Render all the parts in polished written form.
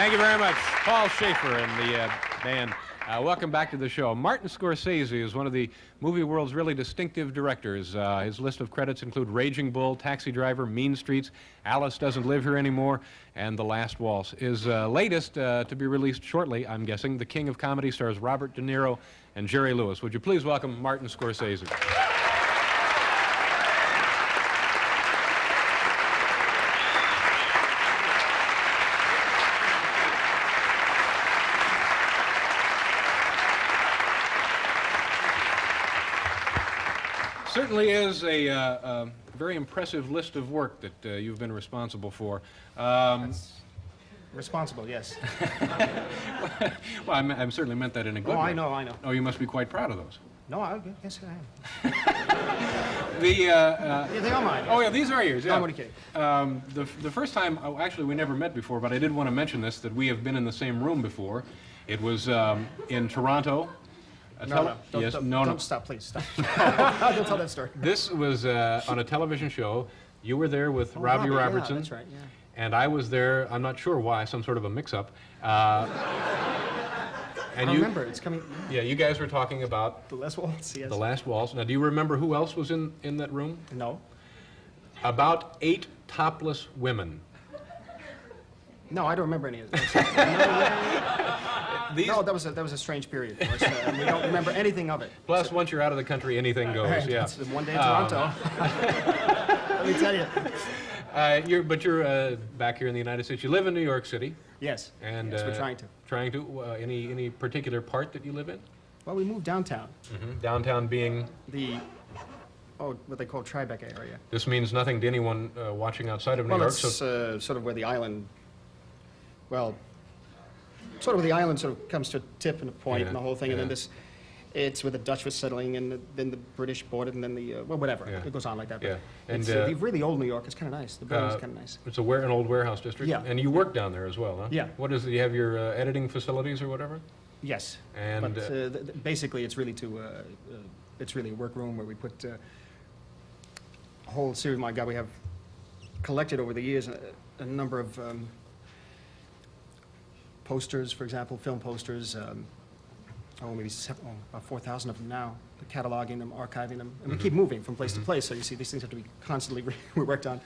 Thank you very much. Paul Schaefer and the band. Welcome back to the show. Martin Scorsese is one of the movie world's really distinctive directors. His list of credits include Raging Bull, Taxi Driver, Mean Streets, Alice Doesn't Live Here Anymore, and The Last Waltz. His latest, to be released shortly, I'm guessing, The King of Comedy, stars Robert De Niro and Jerry Lewis. Would you please welcome Martin Scorsese? Certainly is a very impressive list of work that you've been responsible for. Responsible, yes. Well, I certainly meant that in a good way. I know. Oh, you must be quite proud of those. No, yes, I am. Yeah, they are mine. Oh, yeah, these are yours, yeah. I'm only kidding. The first time, actually, we never met before, but I did want to mention this, that we have been in the same room before. It was in Toronto. Don't stop, please, stop. Don't tell that story. This was on a television show. You were there with Robbie Robertson. Yeah, that's right, yeah. And I was there, I'm not sure why, some sort of a mix-up. I remember, it's coming. Yeah, you guys were talking about... The Last Waltz, yes. The Last Waltz. Now, do you remember who else was in that room? No. About 8 topless women. No, I don't remember any of this. No, that was a strange period for us, and we don't remember anything of it. Plus, once you're out of the country, anything goes. Right, yeah. It's one day in Toronto. Let me tell you. But you're back here in the United States. You live in New York City. Yes. And yes, we're trying to. Trying to. Any particular part that you live in? Well, we moved downtown. Mm-hmm. Downtown being what they call Tribeca area. This means nothing to anyone watching outside of New York. Well, it's sort of where the island. Well. Sort of where the island sort of comes to a tip and a point and the whole thing, and then it's where the Dutch was settling, and then the British bought it, and then well, whatever. It goes on like that. Yeah. And it's really old New York. It's kind of nice. The building's kind of nice. It's an old warehouse district? Yeah. And you work down there as well, huh? Yeah. What is it? You have your editing facilities or whatever? Yes. And but basically, it's really it's really a workroom where we put a whole series. My God, we have collected over the years a number of posters, for example, film posters, maybe about 4,000 of them now, cataloging them, archiving them, and we keep moving from place to place, so you see these things have to be constantly worked on.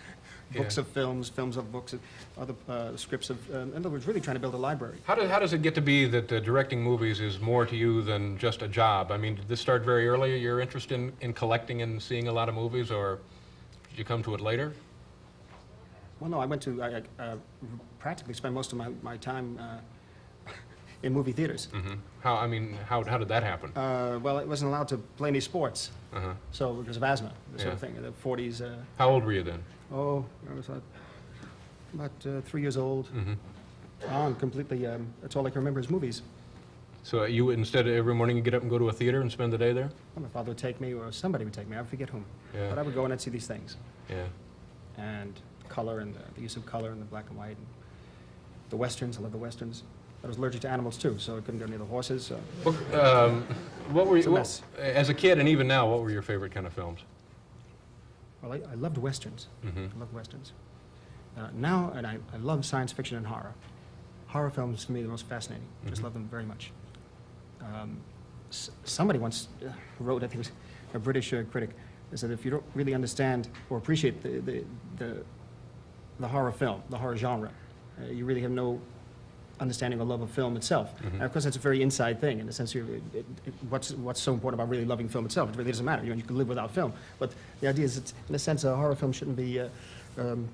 Books of films, films of books, other scripts of, in other words, really trying to build a library. How does it get to be that directing movies is more to you than just a job? I mean, did this start very early, your interest in collecting and seeing a lot of movies, or did you come to it later? Well, no, I went to, I practically spent most of my time in movie theaters. Mm-hmm. How did that happen? Well, I wasn't allowed to play any sports, so because of asthma, this sort of thing, in the 40s. How old were you then? Oh, I was about 3 years old. I'm completely, that's all I can remember is movies. So you, instead of every morning, you get up and go to a theater and spend the day there? Well, my father would take me, or somebody would take me, I forget whom. Yeah. But I would go and I'd see these things. Yeah. And color, and the use of color, and the black and white. And the westerns, I love the westerns. I was allergic to animals too, so I couldn't go near the horses. So. What were you, as a kid and even now, what were your favorite kind of films? Well, I loved westerns. I love westerns. Now, and I love science fiction and horror. Horror films, to me, are the most fascinating. I just love them very much. Somebody once wrote, I think it was a British critic, that if you don't really understand or appreciate the horror film, the horror genre, you really have no understanding or love of film itself. And of course, that's a very inside thing in the sense what's so important about really loving film itself. It really doesn't matter. You can live without film. But the idea is that, in a sense, a horror film shouldn't be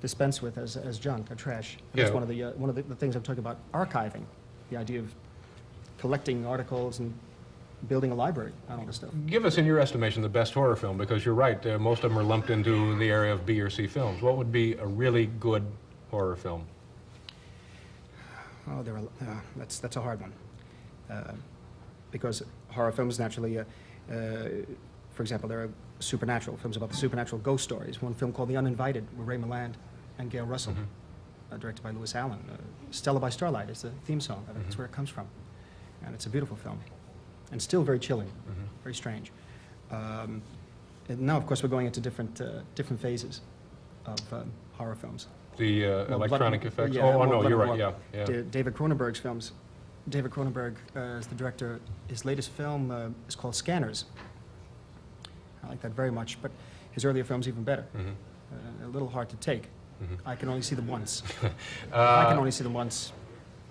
dispensed with as junk or trash. And that's one of the things I'm talking about, archiving, the idea of collecting articles and building a library on all this stuff. Give us, in your estimation, the best horror film, because you're right, most of them are lumped into the area of B or C films. What would be a really good horror film? Oh, that's a hard one, because horror films naturally, for example, there are supernatural films about the supernatural ghost stories. One film called The Uninvited, with Ray Milland and Gail Russell, directed by Lewis Allen. Stella by Starlight is the theme song of it. That's where it comes from, and it's a beautiful film, and still very chilling, very strange. And now, of course, we're going into different phases of horror films. The electronic effects? Yeah, oh, well, no, you're Blood right, of yeah. War. David Cronenberg's films. David Cronenberg is the director. His latest film is called Scanners. I like that very much, but his earlier films even better. A little hard to take. I can only see them once. I can only see them once.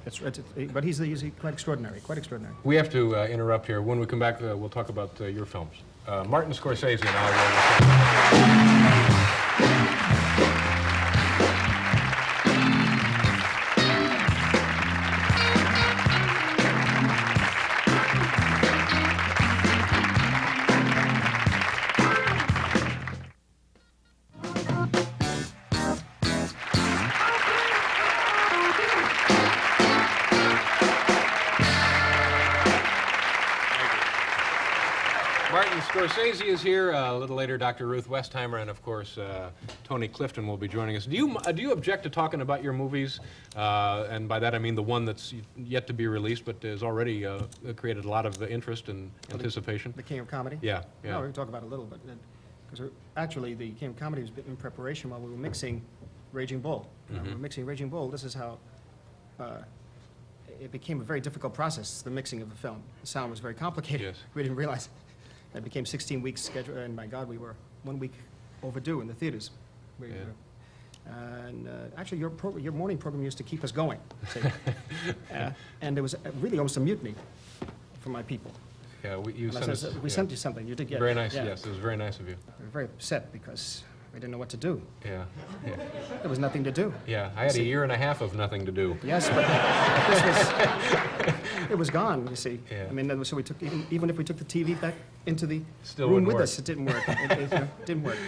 But he's quite extraordinary, quite extraordinary. We have to interrupt here. When we come back, we'll talk about your films. Martin Scorsese and I will... Martin Scorsese is here. A little later, Dr. Ruth Westheimer, and of course, Tony Clifton will be joining us. Do you object to talking about your movies? And by that I mean the one that's yet to be released, but has already created a lot of interest and anticipation. The King of Comedy? Yeah. No, we can talk about it a little bit. Because actually, the King of Comedy was in preparation while we were mixing Raging Bull. We were mixing Raging Bull. This is how it became a very difficult process, the mixing of the film. The sound was very complicated. Yes. We didn't realize. It became 16 weeks schedule, and my God, we were 1 week overdue in the theaters. And actually, your morning program used to keep us going. And there was really almost a mutiny from my people. Yeah, we sent you something. You did get very nice. Yeah. Yes, it was very nice of you. We were very upset because we didn't know what to do. Yeah. There was nothing to do. Yeah, I had a year and a half of nothing to do. Yes, but it was gone, you see. Yeah. I mean, so we took, even if we took the TV back into the Still room wouldn't with work. us, it didn't work. It didn't work.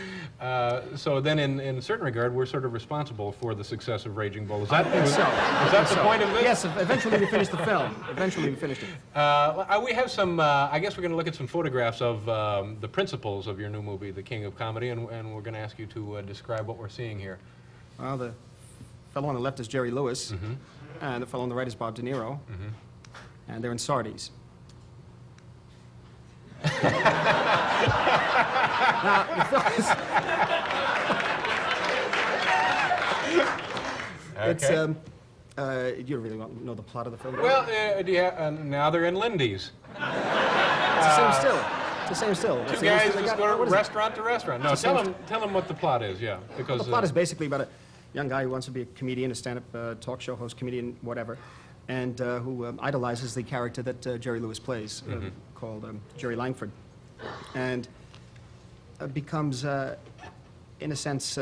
So then, in a certain regard, we're sort of responsible for the success of Raging Bull. Is that, I think so. Is that the point of this? Yes, eventually we finished the film. Eventually we finished it. We have some, I guess we're going to look at some photographs of the principals of your new movie, The King of Comedy, and we're going to ask you to describe what we're seeing here. Well, the fellow on the left is Jerry Lewis, and the fellow on the right is Bob De Niro, and they're in Sardi's. Now, the film is... It's, you don't really know the plot of the film? Well, now they're in Lindy's. It's the same still. It's the same still. Two guys just go restaurant to restaurant. No, tell them what the plot is, yeah. Because the plot is basically about a young guy who wants to be a comedian, a stand-up talk show host, comedian, whatever, and who idolizes the character that Jerry Lewis plays, called Jerry Langford, and becomes, in a sense,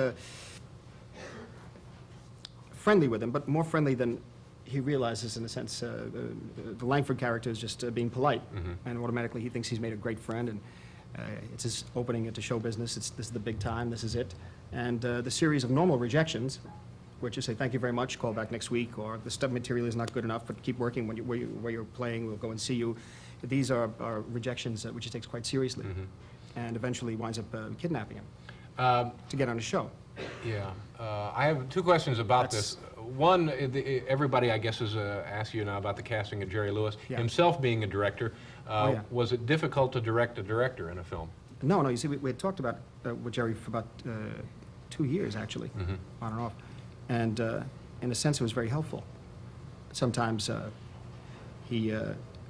friendly with him, but more friendly than he realizes, in a sense. The Langford character is just being polite, and automatically he thinks he's made a great friend, and it's his opening into show business. This is the big time, this is it. And the series of normal rejections, which you say, thank you very much, call back next week, or the stuff material is not good enough, but keep working where you're playing, we'll go and see you. These are rejections which he takes quite seriously, and eventually winds up kidnapping him to get on a show. Yeah. I have two questions about this. One, everybody, I guess, has asked you now about the casting of Jerry Lewis. Yeah. Himself being a director, was it difficult to direct a director in a film? No, you see, we had talked about with Jerry for about 2 years, actually, on and off. And in a sense, it was very helpful. Sometimes he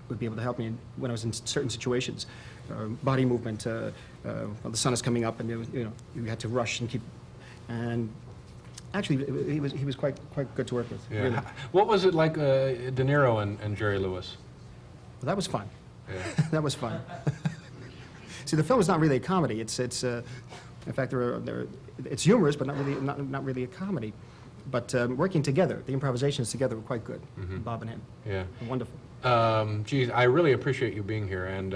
would be able to help me when I was in certain situations. Body movement, well, the sun is coming up, and you had to rush and keep. And actually, he was quite good to work with. Yeah. Really. What was it like, De Niro and Jerry Lewis? Well, that was fun. Yeah. That was fun. See, the film is not really a comedy. It's in fact, it's humorous, but not really a comedy. But working together, the improvisations together were quite good. Bob and him. Yeah. Wonderful. Geez, I really appreciate you being here. And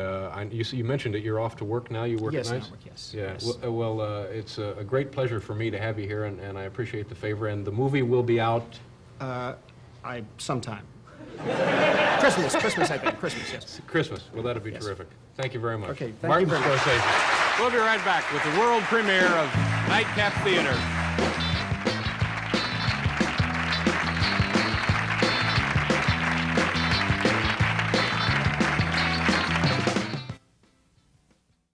you mentioned that you're off to work now. You work yes, nights? I work, yes. Yeah. Yes. Well, it's a great pleasure for me to have you here, and I appreciate the favor. And the movie will be out? Sometime. Christmas, I think. Christmas, yes. Christmas. Well, that'll be terrific. Thank you very much. Okay, thank Martin you very much. Scorsese. We'll be right back with the world premiere of Nightcap Theater.